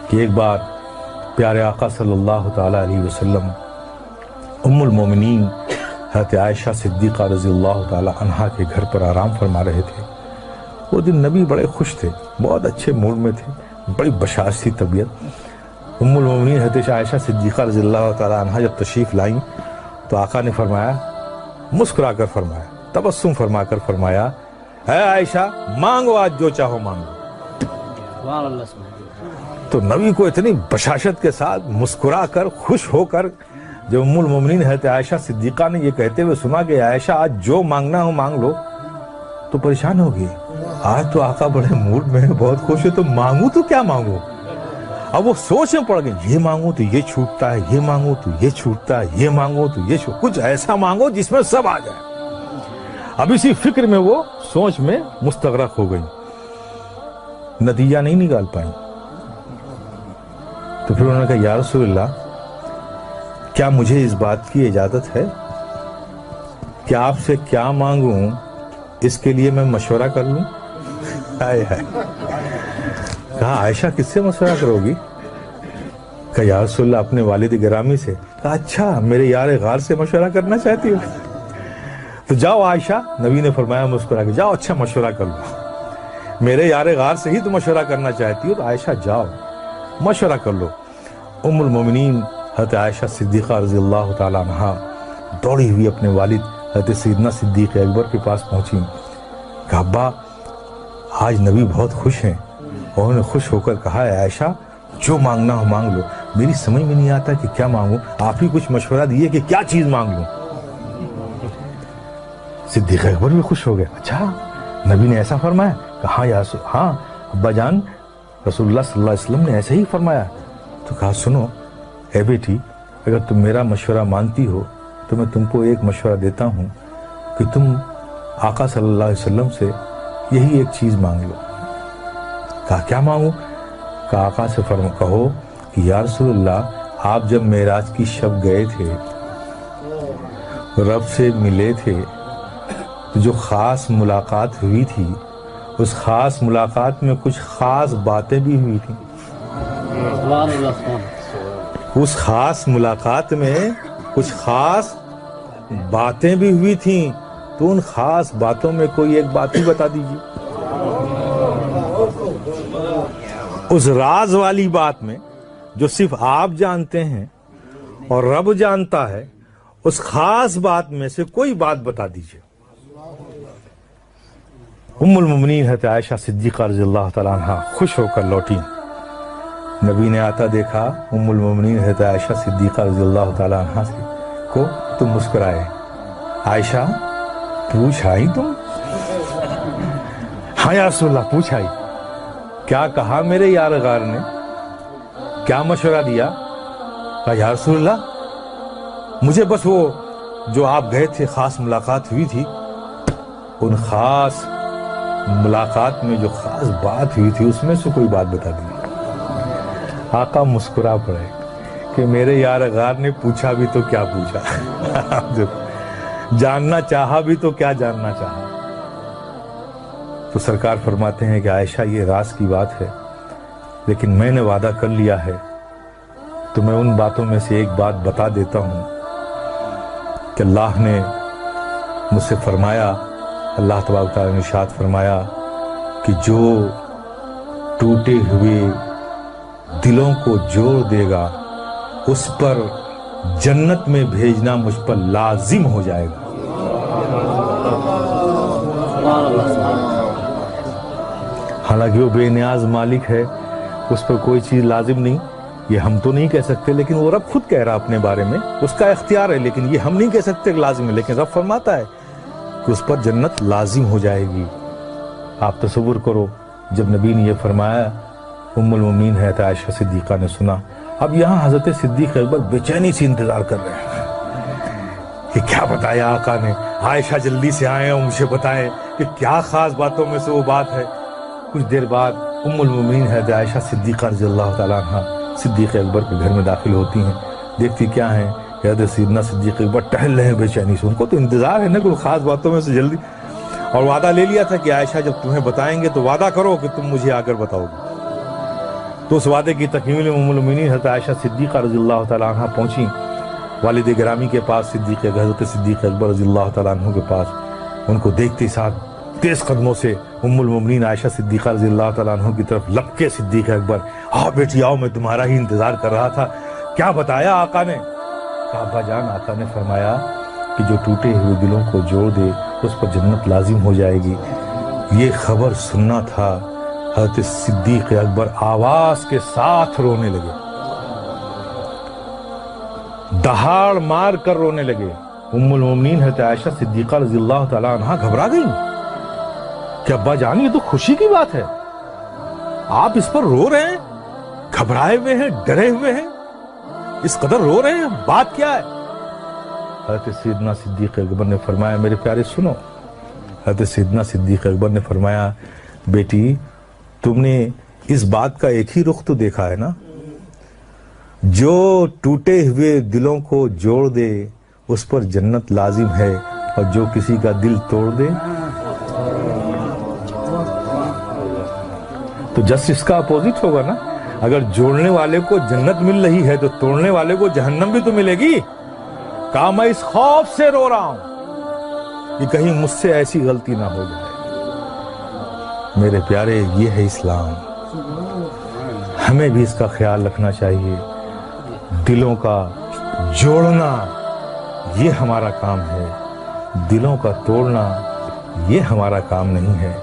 کہ ایک بار پیارے آقا صلی اللہ تعالیٰ علیہ وسلم ام المومنین حضرت عائشہ صدیقہ رضی اللہ تعالیٰ عنہا کے گھر پر آرام فرما رہے تھے۔ وہ دن نبی بڑے خوش تھے، بہت اچھے موڈ میں تھے، بڑی بشاشتی طبیعت۔ ام المومنین حضرت عائشہ صدیقہ رضی اللہ تعالیٰ عنہا جب تشریف لائیں تو آقا نے فرمایا، مسکرا کر فرمایا، تبسم فرما کر فرمایا، اے عائشہ مانگو آج جو چاہو مانگو۔ تو نبی کو اتنی بشاشت کے ساتھ مسکرا کر خوش ہو کر جب ام المومنین حضرت عائشہ صدیقہ نے یہ کہتے ہوئے سنا کہ عائشہ آج جو مانگنا ہو مانگ لو، تو پریشان ہو گئی۔ آج تو آقا بڑے موڈ میں بہت خوش ہے، تو مانگوں تو کیا مانگوں؟ اب وہ سوچ میں پڑ گئے، یہ مانگوں تو یہ چھوٹتا ہے، یہ مانگوں تو یہ چھوٹتا ہے، یہ مانگوں تو یہ کچھ ایسا مانگو جس میں سب آ جائے۔ اب اسی فکر میں وہ سوچ میں مستغرق ہو گئی، نتیجہ نہیں نکال پائیں۔ تو پھر انہوں نے کہا، یا رسول اللہ کیا مجھے اس بات کی اجازت ہے کہ آپ سے کیا مانگوں اس کے لیے میں مشورہ کر لوں؟ کہا عائشہ کس سے مشورہ کرو گی؟ کہا یا رسول اللہ اپنے والد گرامی سے۔ کہا اچھا میرے یار غار سے مشورہ کرنا چاہتی ہو؟ تو جاؤ عائشہ، نبی نے فرمایا مسکرا کے، جاؤ اچھا مشورہ کر لو، میرے یار غار سے ہی تو مشورہ کرنا چاہتی ہو تو عائشہ جاؤ مشورہ کر لو۔ ام المومنین حضرت عائشہ صدیقہ رضی اللہ تعالیٰ عنہا دوڑی ہوئی اپنے والد حضرت سیدنا صدیق اکبر کے پاس پہنچی۔ کہا ابا آج نبی بہت خوش ہیں، اور انہوں نے خوش ہو کر کہا ہے عائشہ جو مانگنا ہو مانگ لو، میری سمجھ میں نہیں آتا کہ کیا مانگوں، آپ ہی کچھ مشورہ دیے کہ کیا چیز مانگ لوں۔ صدیق اکبر بھی خوش ہو گئے، اچھا نبی نے ایسا فرمایا؟ کہا ہاں ابا جان رسول اللہ صلی اللہ علیہ وسلم نے ایسے ہی فرمایا۔ تو کہا سنو اے بیٹی، اگر تم میرا مشورہ مانتی ہو تو میں تم کو ایک مشورہ دیتا ہوں کہ تم آقا صلی اللہ علیہ وسلم سے یہی ایک چیز مانگ لو۔ کہا کیا مانگوں؟ کہا آقا سے کہو کہ یا رسول اللہ آپ جب معراج کی شب گئے تھے، رب سے ملے تھے، تو جو خاص ملاقات ہوئی تھی اس خاص ملاقات میں کچھ خاص باتیں بھی ہوئی تھیں۔ اس خاص ملاقات میں کچھ خاص باتیں بھی ہوئی تھیں، تو ان خاص باتوں میں کوئی ایک بات ہی بتا دیجیے۔ اس راز والی بات میں جو صرف آپ جانتے ہیں اور رب جانتا ہے، اس خاص بات میں سے کوئی بات بتا دیجیے۔ ام المومنین حضرت عائشہ صدیقہ رضی اللہ تعالیٰ عنہ خوش ہو کر لوٹی۔ نبی نے آتا دیکھا ام المومنین حضرت عائشہ صدیقہ رضی اللہ تعالیٰ عنہ کو تو مسکرائے، عائشہ پوچھ آئی تم؟ ہاں یا رسول اللہ پوچھ آئی۔ کیا کہا میرے یار غار نے؟ کیا مشورہ دیا؟ کہا یا رسول اللہ مجھے بس وہ جو آپ گئے تھے خاص ملاقات ہوئی تھی، ان خاص ملاقات میں جو خاص بات ہوئی تھی اس میں سے کوئی بات بتا دی۔ آقا مسکرا پڑے کہ میرے یار غار نے پوچھا بھی تو کیا پوچھا، جاننا چاہا بھی تو کیا جاننا چاہا۔ تو سرکار فرماتے ہیں کہ عائشہ یہ راز کی بات ہے، لیکن میں نے وعدہ کر لیا ہے تو میں ان باتوں میں سے ایک بات بتا دیتا ہوں کہ اللہ نے مجھ سے فرمایا، اللہ تبارک تعالیٰ نے ارشاد فرمایا کہ جو ٹوٹے ہوئے دلوں کو جوڑ دے گا اس پر جنت میں بھیجنا مجھ پر لازم ہو جائے گا۔ حالانکہ وہ بے نیاز مالک ہے، اس پر کوئی چیز لازم نہیں، یہ ہم تو نہیں کہہ سکتے، لیکن وہ رب خود کہہ رہا اپنے بارے میں، اس کا اختیار ہے، لیکن یہ ہم نہیں کہہ سکتے کہ لازم ہے، لیکن رب فرماتا ہے کہ اس پر جنت لازم ہو جائے گی۔ آپ تصور کرو جب نبی نے یہ فرمایا، ام المومنین حضرت عائشہ صدیقہ نے سنا۔ اب یہاں حضرت صدیق اکبر بے چینی سے انتظار کر رہے ہیں کہ کیا بتایا آقا نے، عائشہ جلدی سے آئیں اور مجھے بتائیں کہ کیا خاص باتوں میں سے وہ بات ہے۔ کچھ دیر بعد ام المومنین حضرت عائشہ صدیقہ رضی اللہ تعالیٰ عنہ صدیق اکبر کے گھر میں داخل ہوتی ہیں، دیکھتی کیا ہیں کہ حضرت سیدنا صدیق اکبر ٹہل رہے ہیں بے چینی سے، ان کو تو انتظار ہے نا کوئی خاص باتوں میں سے جلدی، اور وعدہ لے لیا تھا کہ عائشہ جب تمہیں بتائیں گے تو وعدہ کرو کہ تم مجھے آ کر بتاؤ گے۔ تو اس وعدے کی تکمیل ام المؤمنین حضرت عائشہ صدیقہ رضی اللہ تعالیٰ عنہ پہنچی والد گرامی کے پاس، حضرت صدیق اکبر رضی اللہ تعالیٰ عنہ کے پاس. ان کو دیکھتے ساتھ تیز قدموں سے ام المؤمنین عائشہ صدیقہ رضی اللہ تعالیٰ عنہ کی طرف لپکے صدیق اکبر. آؤ بیٹی آؤ، میں تمہارا ہی انتظار کر رہا تھا. کیا بتایا آقا نے؟ کہا ابا جان، آقا نے فرمایا کہ جو ٹوٹے ہوئے دلوں کو جوڑ دے اس پر جنت لازم ہو جائے گی. یہ خبر سننا تھا. حضرت صدیق اکبر آواز کے ساتھ رونے لگے، دہاڑ مار کر رونے لگے. ام المؤمنین حضرت عائشہ صدیقہ رضی اللہ تعالیٰ عنہ گھبرا گئی کہ ابا جان یہ تو خوشی کی بات ہے، آپ اس پر رو رہے ہیں، گھبرائے ہوئے ہیں، ڈرے ہوئے ہیں، اس قدر رو رہے ہیں، بات کیا ہے؟ حضرت سیدنا صدیق اکبر نے فرمایا میرے پیارے سنو. حضرت سیدنا صدیق اکبر نے فرمایا بیٹی تم نے اس بات کا ایک ہی رخ تو دیکھا ہے نا، جو ٹوٹے ہوئے دلوں کو جوڑ دے اس پر جنت لازم ہے، اور جو کسی کا دل توڑ دے تو جسٹ اس کا اپوزٹ ہوگا نا. اگر جوڑنے والے کو جنت مل رہی ہے تو توڑنے والے کو جہنم بھی تو ملے گی. کہا میں اس خوف سے رو رہا ہوں کہ کہیں مجھ سے ایسی غلطی نہ ہو جائے. میرے پیارے یہ ہے اسلام، ہمیں بھی اس کا خیال رکھنا چاہیے. دلوں کا جوڑنا یہ ہمارا کام ہے، دلوں کا توڑنا یہ ہمارا کام نہیں ہے.